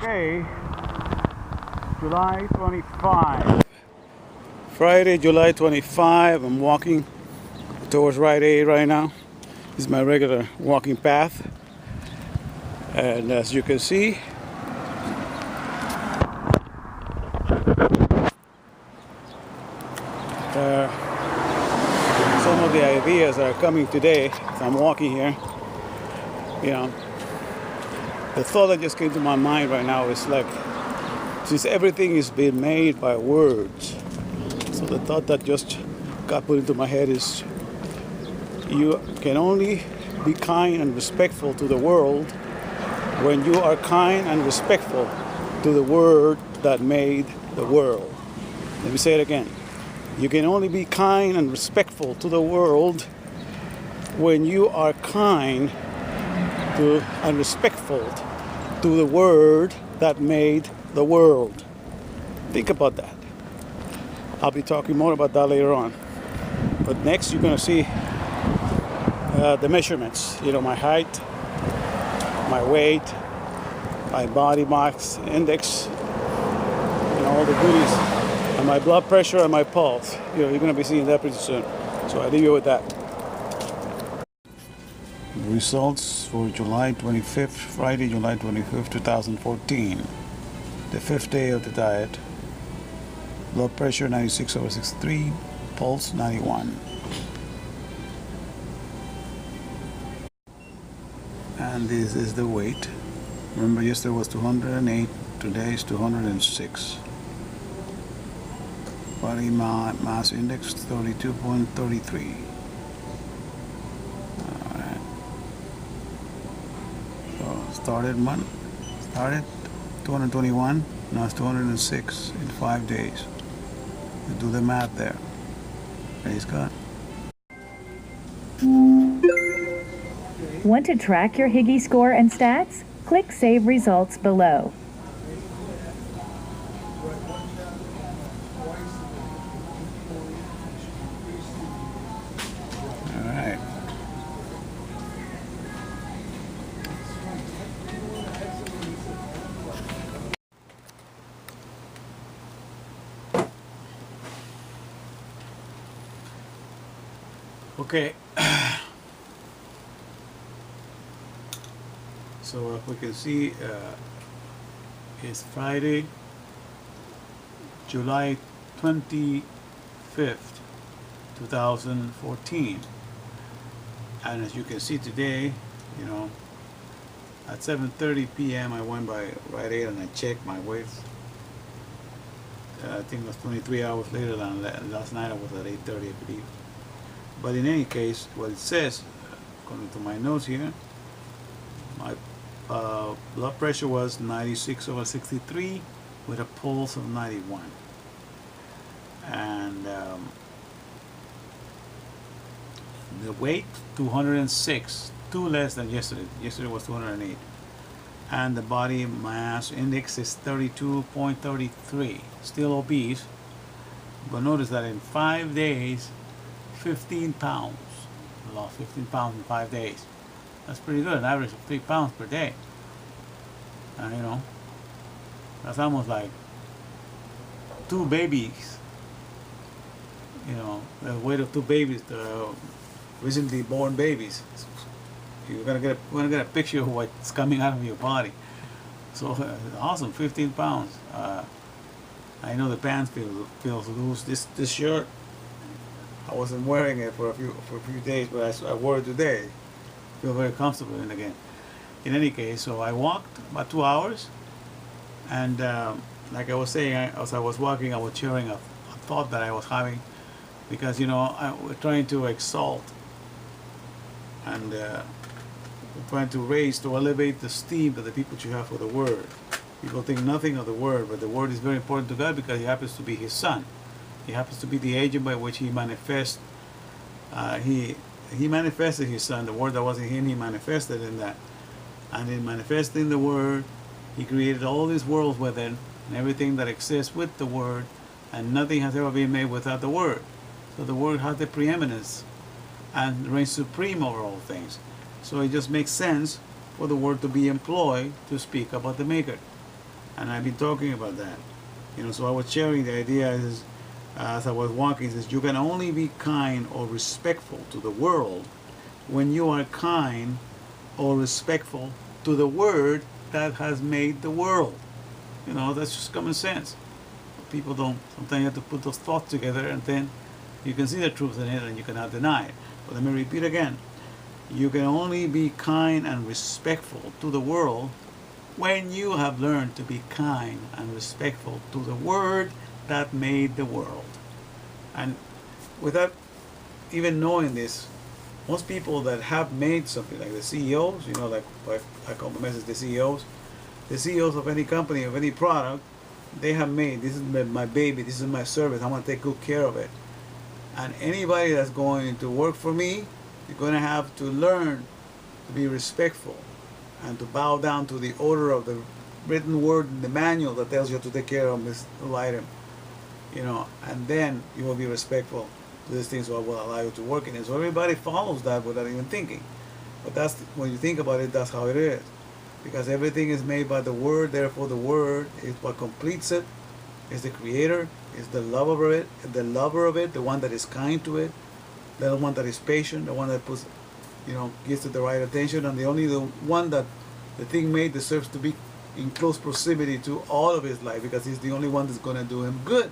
Okay, July 25. Friday, July 25. I'm walking towards Rite Aid right now. This is my regular walking path. And as you can see, some of the ideas that are coming today as I'm walking here. You know, the thought that just came to my mind right now is like, since everything is being made by words, so the thought that just got put into my head is you can only be kind and respectful to the world when you are kind and respectful to the word that made the world. Let me say it again. You can only be kind and respectful to the world when you are kind to and respectful to the word that made the world. Think about that. I'll be talking more about that later on. But next you're going to see the measurements. You know, my height, my weight, my body mass index, and all the goodies, and my blood pressure and my pulse. You know, you're going to be seeing that pretty soon. So I leave you with that. Results for July 25th, Friday, July 25th, 2014. The fifth day of the diet. Blood pressure 96/63, pulse 91. And this is the weight. Remember, yesterday was 208, today is 206. Body mass index 32.33. Alright. So started 221, now it's 206 in 5 days. Do the math there. Praise God. Want to track your Higgy score and stats? Click Save Results below. All right. Okay. So if we can see, it's Friday, July 25th, 2014. And as you can see today, you know, at 7:30 p.m. I went by Rite Aid and I checked my weight. I think it was 23 hours later than last night. I was at 8:30, I believe. But in any case, what it says, according to my notes here, my blood pressure was 96/63 with a pulse of 91. And the weight, 206, 2 less than yesterday. Yesterday was 208. And the body mass index is 32.33. Still obese. But notice that in 5 days, 15 pounds. I lost 15 pounds in 5 days. That's pretty good, an average of 3 pounds per day. And you know, that's almost like 2 babies. You know, the weight of 2 babies, recently born babies. You're gonna get a picture of what's coming out of your body. So awesome, 15 pounds. I know the pants feels loose. This shirt, I wasn't wearing it for a few days, but I wore it today. Feel very comfortable in it again. In any case, so I walked about 2 hours, and like I was saying, as I was walking, I was sharing a thought that I was having, because you know we're trying to exalt and we're trying to elevate the esteem that the people should have for the Word. People think nothing of the Word, but the Word is very important to God because He happens to be His Son. He happens to be the agent by which He manifests. He manifested His Son. The Word that was in Him, He manifested in that. And in manifesting the Word, He created all these worlds within, and everything that exists with the Word, and nothing has ever been made without the Word. So the Word has the preeminence and reigns supreme over all things. So it just makes sense for the Word to be employed to speak about the Maker. And I've been talking about that. So I was sharing the idea is, as I was walking, is you can only be kind or respectful to the world when you are kind or respectful to the word that has made the world. That's just common sense. People don't, sometimes you have to put those thoughts together, and then you can see the truth in it and you cannot deny it. But let me repeat again. You can only be kind and respectful to the world when you have learned to be kind and respectful to the word that made the world. And without even knowing this, most people that have made something, like the CEOs, like I call them as the CEOs, the CEOs of any company, of any product, they have made, this is my baby, this is my service, I'm going to take good care of it. And anybody that's going to work for me, you're going to have to learn to be respectful and to bow down to the order of the written word in the manual that tells you to take care of this little item. And then you will be respectful to these things, so I will allow you to work in it. So everybody follows that without even thinking. But that's, when you think about it, that's how it is. Because everything is made by the word, therefore the word is what completes it, is the creator, is the lover of it, the one that is kind to it, the one that is patient, the one that puts, gives it the right attention, and the one that the thing made deserves to be in close proximity to all of his life, because he's the only one that's going to do him good.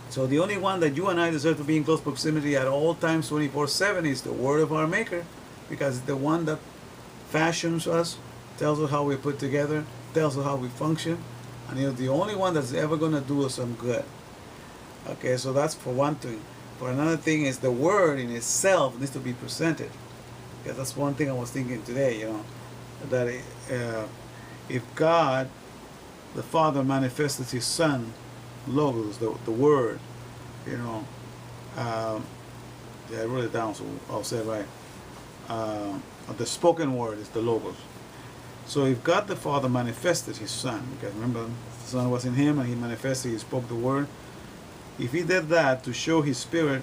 So the only one that you and I deserve to be in close proximity at all times, 24/7, is the word of our Maker, because it's the one that fashions us, tells us how we put together, tells us how we function, and he's the only one that's ever going to do us some good. Okay, so that's for one thing. For another thing is the word in itself needs to be presented. Because that's one thing I was thinking today, that if God, the Father, manifested His Son, Logos, the Word, yeah, I wrote it down, so I'll say it right. The spoken word is the Logos. So if God the Father manifested His Son, because remember, the Son was in Him and He manifested, He spoke the Word. If He did that to show His Spirit,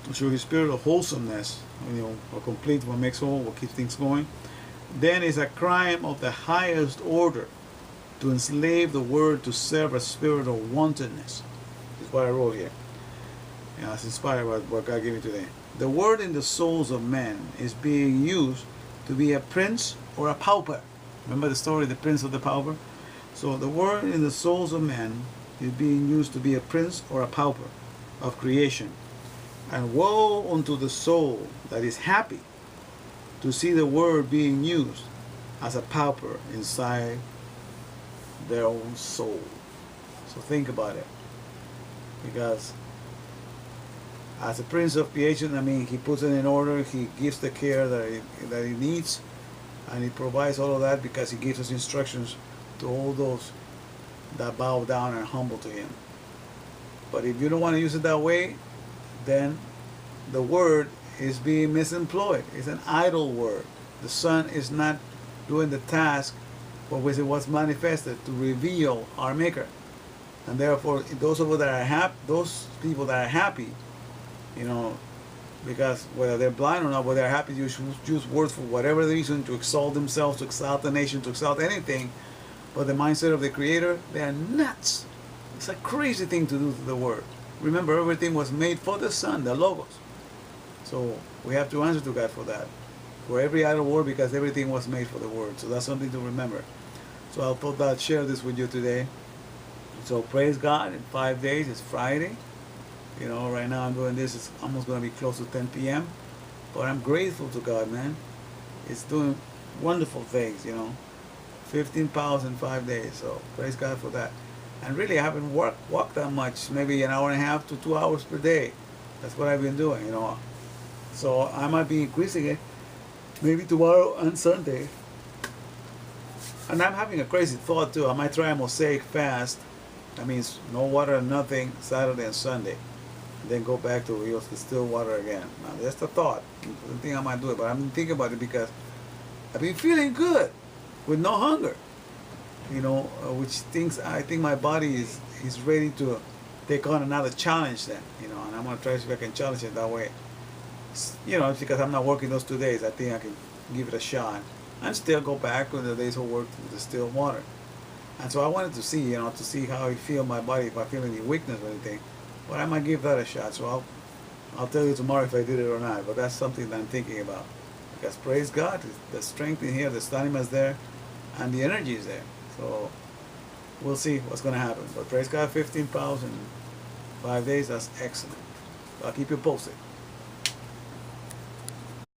of wholesomeness, what complete, what makes whole, what keeps things going, then it's a crime of the highest order to enslave the Word to serve a spirit of wantonness. That's what I wrote here. It's inspired by what God gave me today. The Word in the souls of men is being used to be a prince or a pauper. Remember the story of the prince of the pauper? So the Word in the souls of men is being used to be a prince or a pauper of creation. And woe unto the soul that is happy to see the Word being used as a pauper inside their own soul. So think about it. Because as a prince of creation, He puts it in order, He gives the care that he needs, and He provides all of that because He gives us instructions to all those that bow down and humble to Him. But if you don't want to use it that way, then the word is being misemployed. It's an idle word. The Son is not doing the task for which it was manifested, to reveal our Maker. And therefore, those people that are happy, because whether they're blind or not, whether they're happy to use words for whatever reason, to exalt themselves, to exalt the nation, to exalt anything, but the mindset of the Creator, they are nuts. It's a crazy thing to do to the Word. Remember, everything was made for the Son, the Logos. So we have to answer to God for that, for every idle word, because everything was made for the Word. So that's something to remember. So I thought I'd share this with you today. So praise God. In 5 days, it's Friday. Right now I'm doing this. It's almost going to be close to 10 p.m. But I'm grateful to God, man. It's doing wonderful things, 15 pounds in 5 days. So praise God for that. And really, I haven't walked that much. Maybe an hour and a half to 2 hours per day. That's what I've been doing, So I might be increasing it maybe tomorrow and Sunday. And I'm having a crazy thought too. I might try a Mosaic fast. That means no water and nothing Saturday and Sunday. And then go back to use the still water again. Now that's the thought. I don't think I might do it, but I'm thinking about it because I've been feeling good with no hunger. I think my body is ready to take on another challenge then. And I'm gonna try to see if I can challenge it that way. It's because I'm not working those 2 days. I think I can give it a shot. and still go back with the days of work with distilled water. And so I wanted to see, to see how I feel my body, if I feel any weakness or anything. But I might give that a shot. So I'll tell you tomorrow if I did it or not. But that's something that I'm thinking about. Because praise God, the strength in here, the stamina is there, and the energy is there. So we'll see what's going to happen. But praise God, 15 pounds in 5 days, that's excellent. So I'll keep you posted.